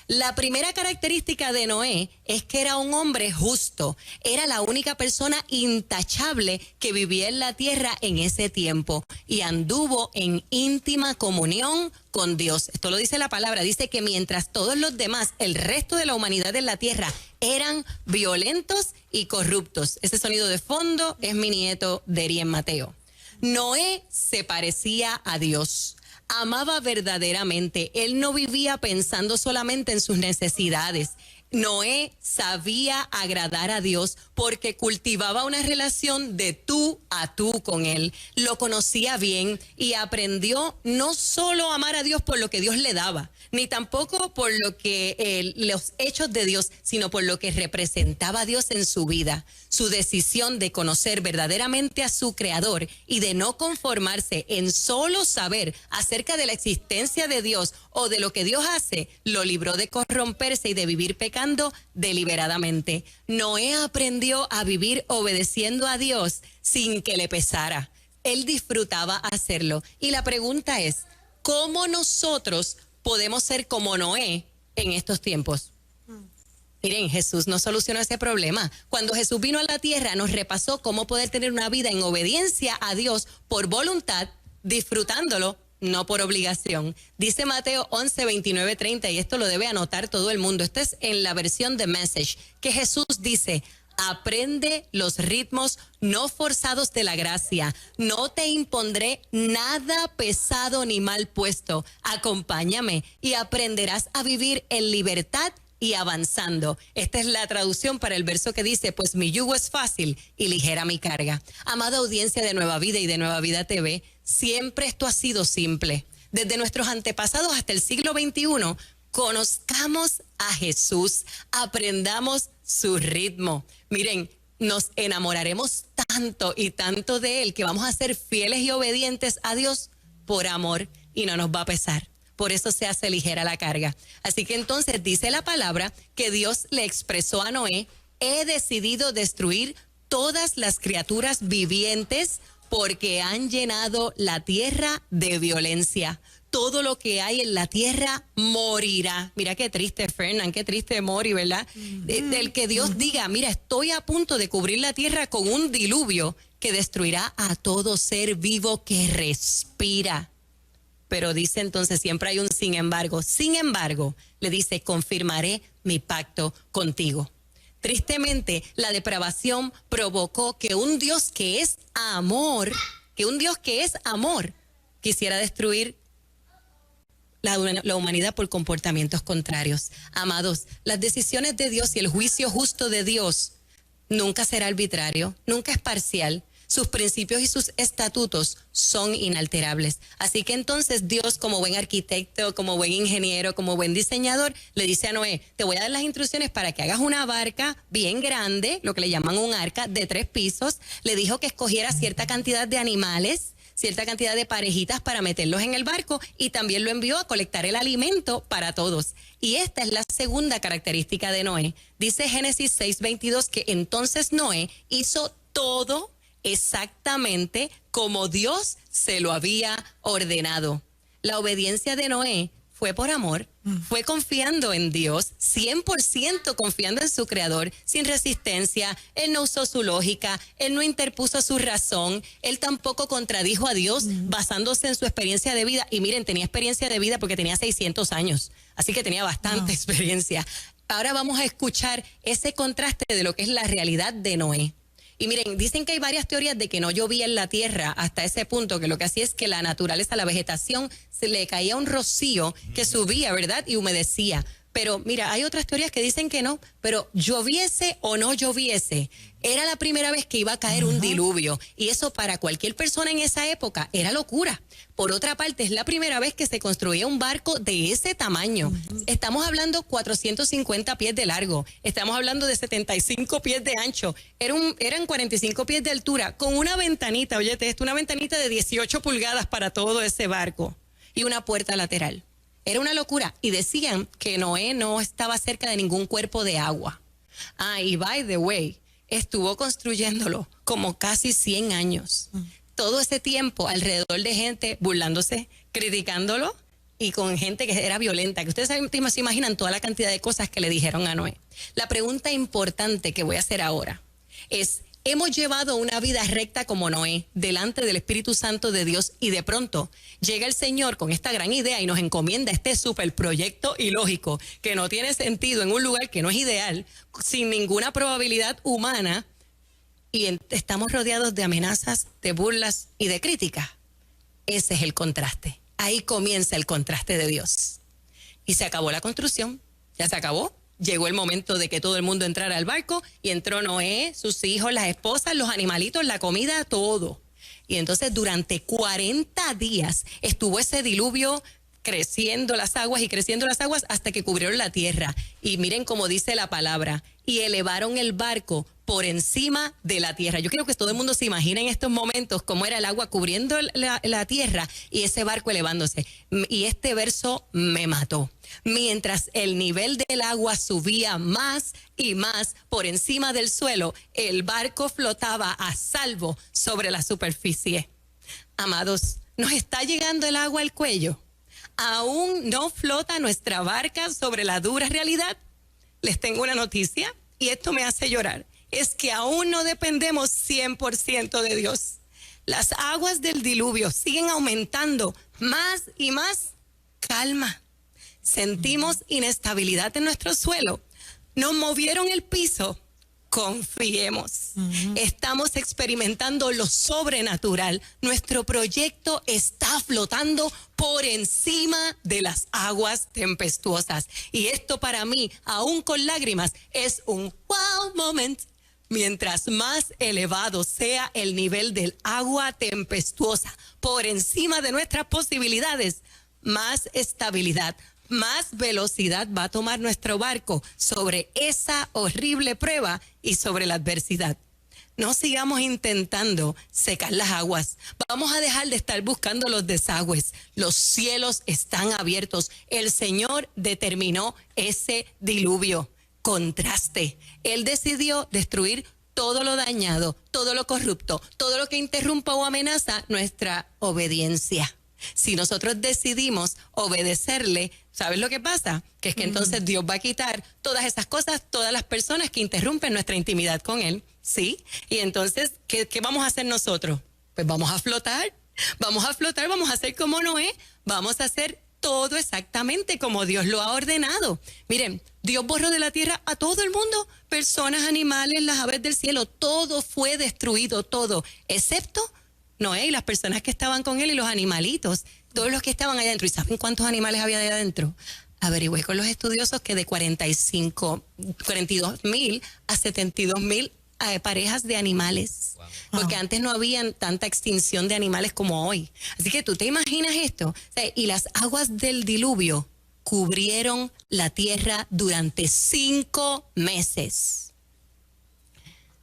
La primera característica de Noé es que era un hombre justo. Era la única persona intachable que vivía en la tierra en ese tiempo y anduvo en íntima comunión con Dios. Esto lo dice la palabra. Dice que mientras todos los demás, el resto de la humanidad en la tierra, eran violentos y corruptos. Ese sonido de fondo es mi nieto Derien Mateo. Noé se parecía a Dios. Amaba verdaderamente. Él no vivía pensando solamente en sus necesidades. Noé sabía agradar a Dios porque cultivaba una relación de tú a tú con Él. Lo conocía bien y aprendió no solo a amar a Dios por lo que Dios le daba, ni tampoco por lo que los hechos de Dios, sino por lo que representaba a Dios en su vida. Su decisión de conocer verdaderamente a su Creador y de no conformarse en solo saber acerca de la existencia de Dios o de lo que Dios hace, lo libró de corromperse y de vivir pecando deliberadamente. Noé aprendió a vivir obedeciendo a Dios sin que le pesara. Él disfrutaba hacerlo. Y la pregunta es, ¿cómo nosotros podemos ser como Noé en estos tiempos? Miren, Jesús nos solucionó ese problema. Cuando Jesús vino a la tierra, nos repasó cómo poder tener una vida en obediencia a Dios por voluntad, disfrutándolo, no por obligación. Dice Mateo 11, 29, 30, y esto lo debe anotar todo el mundo. Esto es en la versión de Message, que Jesús dice: aprende los ritmos no forzados de la gracia. No te impondré nada pesado ni mal puesto. Acompáñame y aprenderás a vivir en libertad y avanzando. Esta es la traducción para el verso que dice: pues mi yugo es fácil y ligera mi carga. Amada audiencia de Nueva Vida y de Nueva Vida TV, siempre esto ha sido simple. Desde nuestros antepasados hasta el siglo XXI, conozcamos a Jesús, aprendamos su ritmo. Miren, nos enamoraremos tanto y tanto de Él que vamos a ser fieles y obedientes a Dios por amor y no nos va a pesar. Por eso se hace ligera la carga. Así que entonces dice la palabra que Dios le expresó a Noé: he decidido destruir todas las criaturas vivientes porque han llenado la tierra de violencia. Todo lo que hay en la tierra morirá. Mira qué triste, Fernán, qué triste Mori, ¿verdad? Del que Dios diga: mira, estoy a punto de cubrir la tierra con un diluvio que destruirá a todo ser vivo que respira. Pero dice entonces, siempre hay un sin embargo. Sin embargo, le dice: confirmaré mi pacto contigo. Tristemente, la depravación provocó que un Dios que es amor, quisiera destruir la humanidad por comportamientos contrarios. Amados, las decisiones de Dios y el juicio justo de Dios nunca será arbitrario, nunca es parcial. Sus principios y sus estatutos son inalterables. Así que entonces Dios, como buen arquitecto, como buen ingeniero, como buen diseñador, le dice a Noé: te voy a dar las instrucciones para que hagas una barca bien grande, lo que le llaman un arca de 3 pisos. Le dijo que escogiera cierta cantidad de animales, cierta cantidad de parejitas para meterlos en el barco, y también lo envió a colectar el alimento para todos. Y esta es la segunda característica de Noé. Dice Génesis 6:22 que entonces Noé hizo todo exactamente como Dios se lo había ordenado. La obediencia de Noé fue por amor, fue confiando en Dios, 100% confiando en su Creador, sin resistencia. Él no usó su lógica, él no interpuso su razón, él tampoco contradijo a Dios basándose en su experiencia de vida. Y miren, tenía experiencia de vida porque tenía 600 años, así que tenía bastante experiencia. Ahora vamos a escuchar ese contraste de lo que es la realidad de Noé. Y miren, dicen que hay varias teorías de que no llovía en la tierra hasta ese punto, que lo que hacía es que la naturaleza, la vegetación, se le caía un rocío que subía, ¿verdad? Y humedecía. Pero mira, hay otras teorías que dicen que no, pero lloviese o no lloviese, era la primera vez que iba a caer un diluvio. Y eso para cualquier persona en esa época era locura. Por otra parte, es la primera vez que se construía un barco de ese tamaño. Estamos hablando 450 pies de largo, estamos hablando de 75 pies de ancho, eran 45 pies de altura, con una ventanita, óyete esto, una ventanita de 18 pulgadas para todo ese barco y una puerta lateral. Era una locura. Y decían que Noé no estaba cerca de ningún cuerpo de agua. Y by the way, estuvo construyéndolo como casi 100 años. Todo ese tiempo alrededor de gente burlándose, criticándolo y con gente que era violenta. Que ustedes se imaginan toda la cantidad de cosas que le dijeron a Noé. La pregunta importante que voy a hacer ahora es: hemos llevado una vida recta como Noé delante del Espíritu Santo de Dios y de pronto llega el Señor con esta gran idea y nos encomienda este súper proyecto ilógico que no tiene sentido en un lugar que no es ideal, sin ninguna probabilidad humana, y estamos rodeados de amenazas, de burlas y de críticas. Ese es el contraste. Ahí comienza el contraste de Dios. Y se acabó la construcción, ya se acabó. Llegó el momento de que todo el mundo entrara al barco y entró Noé, sus hijos, las esposas, los animalitos, la comida, todo. Y entonces durante 40 días estuvo ese diluvio creciendo las aguas y creciendo las aguas hasta que cubrieron la tierra. Y miren cómo dice la palabra, y elevaron el barco por encima de la tierra. Yo quiero que todo el mundo se imagine en estos momentos cómo era el agua cubriendo la tierra y ese barco elevándose. Y este verso me mató. Mientras el nivel del agua subía más y más por encima del suelo, el barco flotaba a salvo sobre la superficie. Amados, ¿nos está llegando el agua al cuello? ¿Aún no flota nuestra barca sobre la dura realidad? Les tengo una noticia y esto me hace llorar. Es que aún no dependemos 100% de Dios. Las aguas del diluvio siguen aumentando más y más. Calma. Sentimos inestabilidad en nuestro suelo. Nos movieron el piso. Confiemos. Estamos experimentando lo sobrenatural. Nuestro proyecto está flotando por encima de las aguas tempestuosas. Y esto para mí, aún con lágrimas, es un wow moment. Mientras más elevado sea el nivel del agua tempestuosa por encima de nuestras posibilidades, más estabilidad, más velocidad va a tomar nuestro barco sobre esa horrible prueba y sobre la adversidad. No sigamos intentando secar las aguas. Vamos a dejar de estar buscando los desagües. Los cielos están abiertos. El Señor determinó ese diluvio. Contraste. Él decidió destruir todo lo dañado, todo lo corrupto, todo lo que interrumpa o amenaza nuestra obediencia. Si nosotros decidimos obedecerle, ¿sabes lo que pasa? Que es que entonces Dios va a quitar todas esas cosas, todas las personas que interrumpen nuestra intimidad con Él, ¿sí? Y entonces, ¿qué vamos a hacer nosotros? Pues vamos a flotar, vamos a hacer como Noé, vamos a hacer todo exactamente como Dios lo ha ordenado. Miren, Dios borró de la tierra a todo el mundo, personas, animales, las aves del cielo, todo fue destruido, todo, excepto Noé y las personas que estaban con él y los animalitos, todos los que estaban allá adentro. ¿Y saben cuántos animales había allá adentro? Averigüé con los estudiosos que de 42,000 a 72,000 parejas de animales. Wow. Porque antes no había tanta extinción de animales como hoy. Así que tú te imaginas esto. O sea, y las aguas del diluvio cubrieron la tierra durante 5 meses.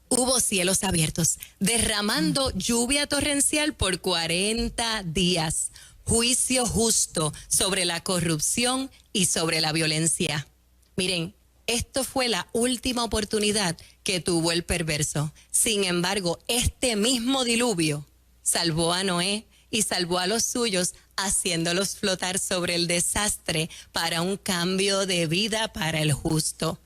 Hubo cielos abiertos, derramando lluvia torrencial por 40 días. Juicio justo sobre la corrupción y sobre la violencia. Miren, esto fue la última oportunidad que tuvo el perverso. Sin embargo, este mismo diluvio salvó a Noé y salvó a los suyos, haciéndolos flotar sobre el desastre para un cambio de vida para el justo.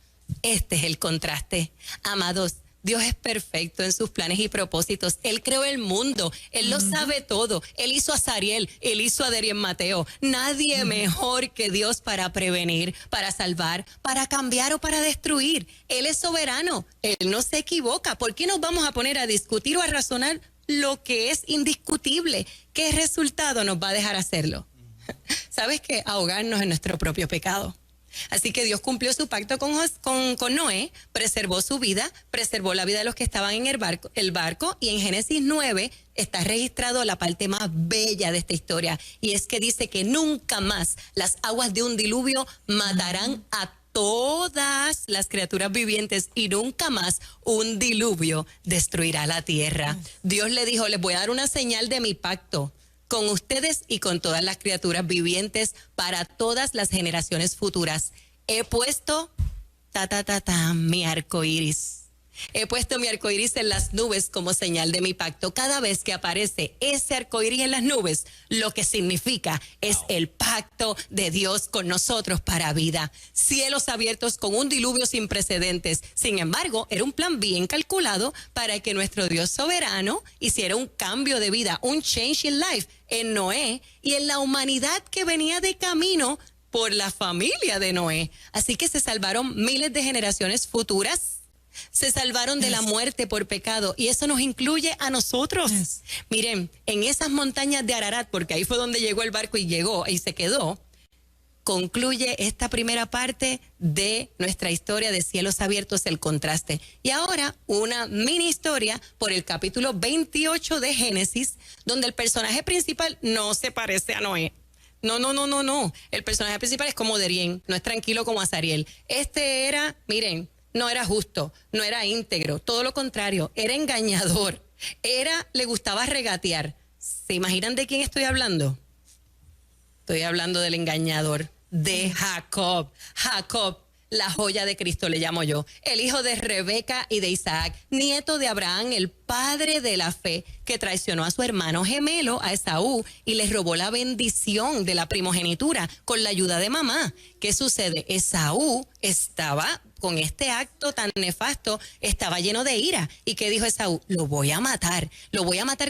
Este es el contraste. Amados, Dios es perfecto en sus planes y propósitos. Él creó el mundo. Él lo sabe todo. Él hizo a Sariel. Él hizo a Derien Mateo. Nadie mejor que Dios para prevenir, para salvar, para cambiar o para destruir. Él es soberano. Él no se equivoca. ¿Por qué nos vamos a poner a discutir o a razonar lo que es indiscutible? ¿Qué resultado nos va a dejar hacerlo? ¿Sabes qué? Ahogarnos en nuestro propio pecado. Así que Dios cumplió su pacto con Noé, preservó su vida, preservó la vida de los que estaban en el barco, y en Génesis 9 está registrado la parte más bella de esta historia, y es que dice que nunca más las aguas de un diluvio matarán a todas las criaturas vivientes, y nunca más un diluvio destruirá la tierra. Dios le dijo, les voy a dar una señal de mi pacto con ustedes y con todas las criaturas vivientes para todas las generaciones futuras. He puesto mi arco iris. He puesto mi arco iris en las nubes como señal de mi pacto. Cada vez que aparece ese arco iris en las nubes, lo que significa es el pacto de Dios con nosotros para vida. Cielos abiertos con un diluvio sin precedentes. Sin embargo, era un plan bien calculado para que nuestro Dios soberano hiciera un cambio de vida, un change in life en Noé y en la humanidad que venía de camino por la familia de Noé. Así que se salvaron miles de generaciones futuras. Se salvaron de la muerte por pecado, y eso nos incluye a nosotros. Miren, en esas montañas de Ararat, porque ahí fue donde llegó el barco y llegó y se quedó, concluye esta primera parte de nuestra historia de Cielos Abiertos, el contraste. Y ahora una mini historia por el capítulo 28 de Génesis, donde el personaje principal no se parece a Noé. No. El personaje principal es como Derien, no es tranquilo como Azariel. Este era, miren, no era justo, no era íntegro, todo lo contrario, era engañador, le gustaba regatear. ¿Se imaginan de quién estoy hablando? Estoy hablando del engañador, de Jacob. Jacob, la joya de Cristo le llamo yo, el hijo de Rebeca y de Isaac, nieto de Abraham, el padre de la fe, que traicionó a su hermano gemelo, a Esaú, y les robó la bendición de la primogenitura con la ayuda de mamá. ¿Qué sucede? Esaú estaba con este acto tan nefasto, estaba lleno de ira. ¿Y qué dijo Esaú? Lo voy a matar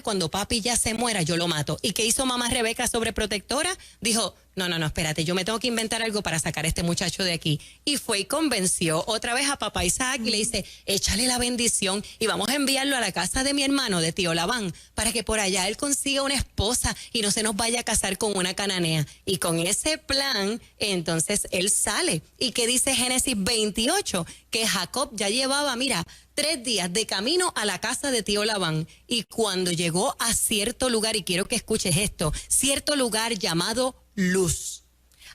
cuando papi ya se muera, yo lo mato. ¿Y qué hizo mamá Rebeca, sobreprotectora? Dijo, no, espérate, yo me tengo que inventar algo para sacar a este muchacho de aquí. Y fue y convenció otra vez a papá Isaac y le dice, échale la bendición y vamos a enviarlo a la casa de mi hermano, de tío Labán, para que por allá él consiga una esposa y no se nos vaya a casar con una cananea. Y con ese plan, entonces él sale. ¿Y qué dice Génesis 28? Que Jacob ya llevaba, 3 días de camino a la casa de tío Labán, y cuando llegó a cierto lugar, y quiero que escuches esto, cierto lugar llamado Luz,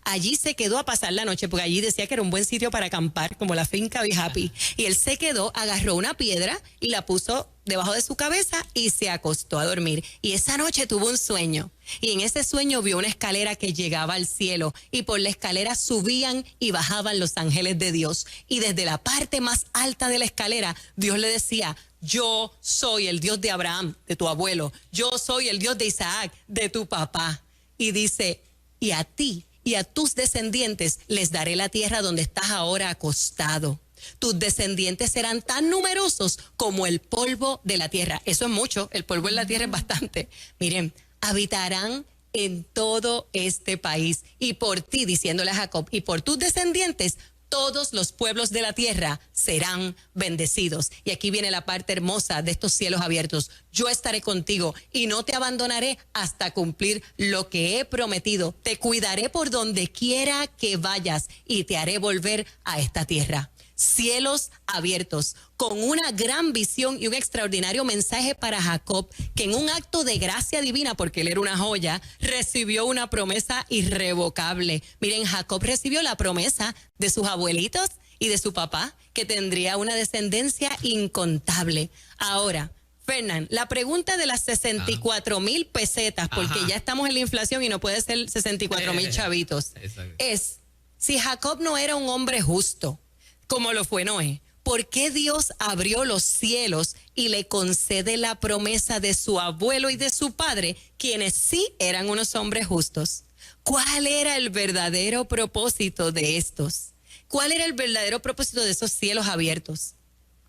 allí se quedó a pasar la noche, porque allí decía que era un buen sitio para acampar, como la finca Be Happy, y él se quedó, agarró una piedra y la puso debajo de su cabeza y se acostó a dormir. Y esa noche tuvo un sueño, y en ese sueño vio una escalera que llegaba al cielo, y por la escalera subían y bajaban los ángeles de Dios, y desde la parte más alta de la escalera Dios le decía, yo soy el Dios de Abraham, de tu abuelo, yo soy el Dios de Isaac, de tu papá. Y dice, y a ti y a tus descendientes les daré la tierra donde estás ahora acostado. Tus descendientes serán tan numerosos como el polvo de la tierra. Eso es mucho, el polvo en la tierra es bastante. Miren, habitarán en todo este país, y por ti, diciéndole a Jacob, y por tus descendientes, todos los pueblos de la tierra serán bendecidos. Y aquí viene la parte hermosa de estos cielos abiertos. Yo estaré contigo y no te abandonaré hasta cumplir lo que he prometido. Te cuidaré por donde quiera que vayas y te haré volver a esta tierra. Cielos abiertos, con una gran visión y un extraordinario mensaje para Jacob, que en un acto de gracia divina, porque él era una joya, recibió una promesa irrevocable. Miren, Jacob recibió la promesa de sus abuelitos y de su papá, que tendría una descendencia incontable. Ahora, Fernán, la pregunta de las 64,000 pesetas, porque ya estamos en la inflación y no puede ser 64,000 chavitos, es, si Jacob no era un hombre justo, como lo fue Noé, ¿por qué Dios abrió los cielos y le concede la promesa de su abuelo y de su padre, quienes sí eran unos hombres justos? ¿Cuál era el verdadero propósito de estos? ¿Cuál era el verdadero propósito de esos cielos abiertos?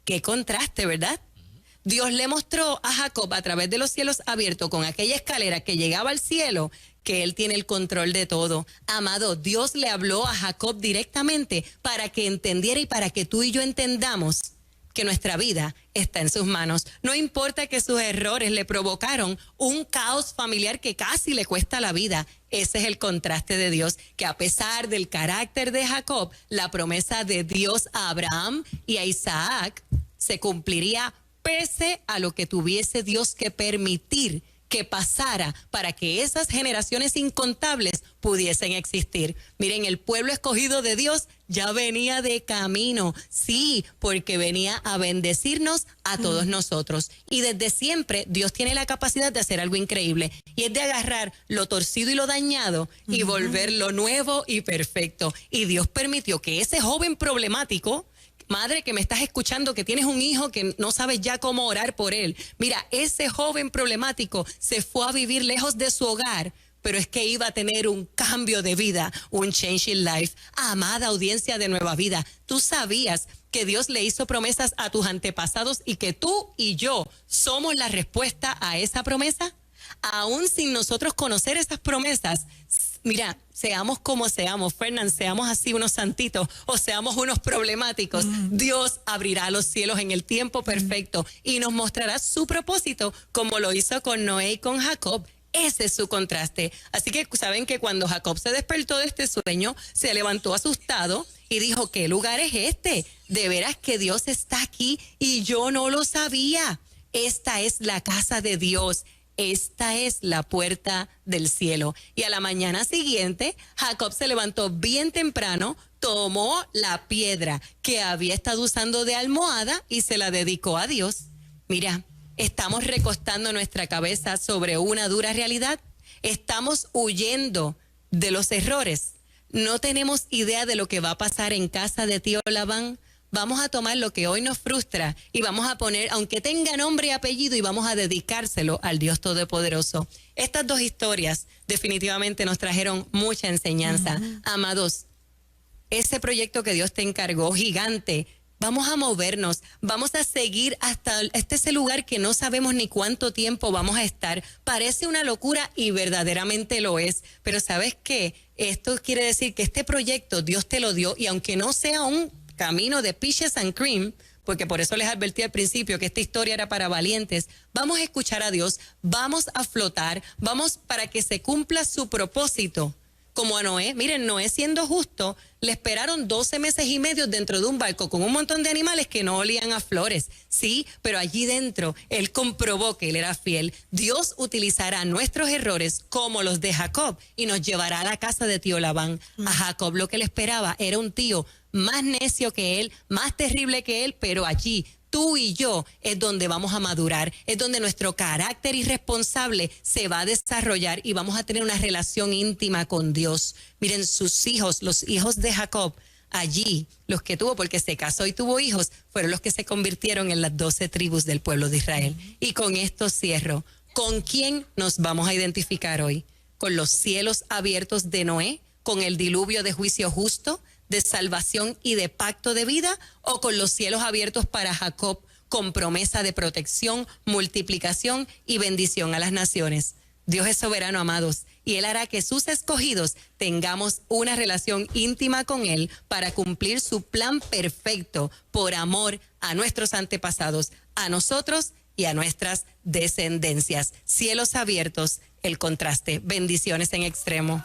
Qué contraste, ¿verdad? Dios le mostró a Jacob a través de los cielos abiertos, con aquella escalera que llegaba al cielo, que él tiene el control de todo. Amado, Dios le habló a Jacob directamente para que entendiera y para que tú y yo entendamos que nuestra vida está en sus manos. No importa que sus errores le provocaron un caos familiar que casi le cuesta la vida. Ese es el contraste de Dios, que a pesar del carácter de Jacob, la promesa de Dios a Abraham y a Isaac se cumpliría pese a lo que tuviese Dios que permitir que pasara para que esas generaciones incontables pudiesen existir. Miren, el pueblo escogido de Dios ya venía de camino, sí, porque venía a bendecirnos a todos nosotros. Y desde siempre Dios tiene la capacidad de hacer algo increíble, y es de agarrar lo torcido y lo dañado y volverlo nuevo y perfecto. Y Dios permitió que ese joven problemático, madre que me estás escuchando, que tienes un hijo que no sabes ya cómo orar por él. Mira, ese joven problemático se fue a vivir lejos de su hogar, pero es que iba a tener un cambio de vida, un change in life. Amada audiencia de Nueva Vida, ¿tú sabías que Dios le hizo promesas a tus antepasados y que tú y yo somos la respuesta a esa promesa? Aún sin nosotros conocer esas promesas, mira, seamos como seamos, Fernán, seamos así unos santitos o seamos unos problemáticos, Dios abrirá los cielos en el tiempo perfecto y nos mostrará su propósito, como lo hizo con Noé y con Jacob. Ese es su contraste. Así que saben que cuando Jacob se despertó de este sueño, se levantó asustado y dijo, ¿qué lugar es este? De veras que Dios está aquí y yo no lo sabía. Esta es la casa de Dios. Esta es la puerta del cielo. Y a la mañana siguiente, Jacob se levantó bien temprano, tomó la piedra que había estado usando de almohada y se la dedicó a Dios. Mira, estamos recostando nuestra cabeza sobre una dura realidad. Estamos huyendo de los errores. No tenemos idea de lo que va a pasar en casa de tío Labán. Vamos a tomar lo que hoy nos frustra y vamos a poner, aunque tenga nombre y apellido, y vamos a dedicárselo al Dios Todopoderoso. Estas dos historias definitivamente nos trajeron mucha enseñanza. Amados, ese proyecto que Dios te encargó, gigante, vamos a movernos, vamos a seguir hasta ese lugar que no sabemos ni cuánto tiempo vamos a estar. Parece una locura y verdaderamente lo es, pero ¿sabes qué? Esto quiere decir que este proyecto Dios te lo dio, y aunque no sea un camino de peaches and cream, porque por eso les advertí al principio que esta historia era para valientes, vamos a escuchar a Dios, vamos a flotar, vamos para que se cumpla su propósito. Como a Noé, miren, Noé siendo justo, le esperaron 12 meses y medio dentro de un barco con un montón de animales que no olían a flores. Sí, pero allí dentro él comprobó que él era fiel. Dios utilizará nuestros errores como los de Jacob y nos llevará a la casa de tío Labán. A Jacob lo que le esperaba era un tío más necio que él, más terrible que él, pero allí tú y yo es donde vamos a madurar, es donde nuestro carácter irresponsable se va a desarrollar y vamos a tener una relación íntima con Dios. Miren, sus hijos, los hijos de Jacob, allí, los que tuvo, porque se casó y tuvo hijos, fueron los que se convirtieron en las 12 tribus del pueblo de Israel. Y con esto cierro. ¿Con quién nos vamos a identificar hoy? ¿Con los cielos abiertos de Noé? ¿Con el diluvio de juicio justo, de salvación y de pacto de vida, o con los cielos abiertos para Jacob con promesa de protección, multiplicación y bendición a las naciones? Dios es soberano, amados, y Él hará que sus escogidos tengamos una relación íntima con Él para cumplir su plan perfecto por amor a nuestros antepasados, a nosotros y a nuestras descendencias. Cielos abiertos, el contraste. Bendiciones en extremo.